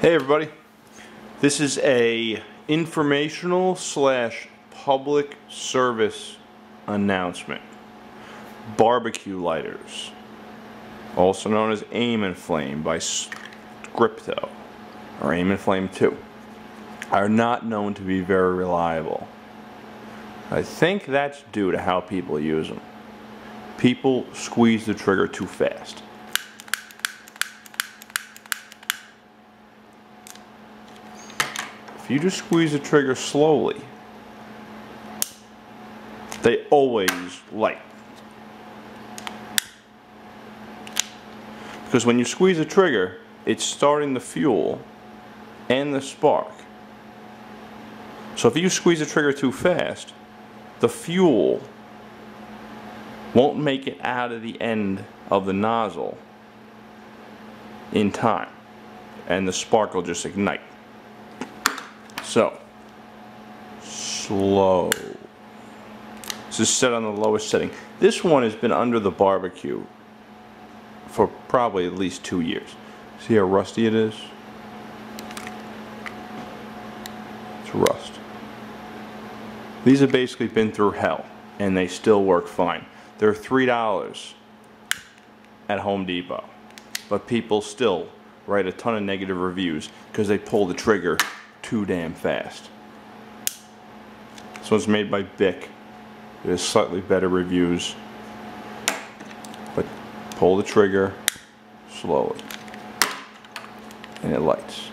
Hey everybody, this is a informational / public service announcement. Barbecue lighters, also known as Aim and Flame by Scripto, or Aim and Flame 2, are not known to be very reliable. I think that's due to how people use them. People squeeze the trigger too fast. If you just squeeze the trigger slowly, they always light. Because when you squeeze the trigger, it's starting the fuel and the spark. So if you squeeze the trigger too fast, the fuel won't make it out of the end of the nozzle in time, and the spark will just ignite. So, slow. This is set on the lowest setting. This one has been under the barbecue for probably at least 2 years. See how rusty it is? It's rust. These have basically been through hell, and they still work fine. They're $3 at Home Depot, but people still write a ton of negative reviews because they pull the trigger too damn fast. This one's made by BIC. It has slightly better reviews, but pull the trigger slowly and it lights.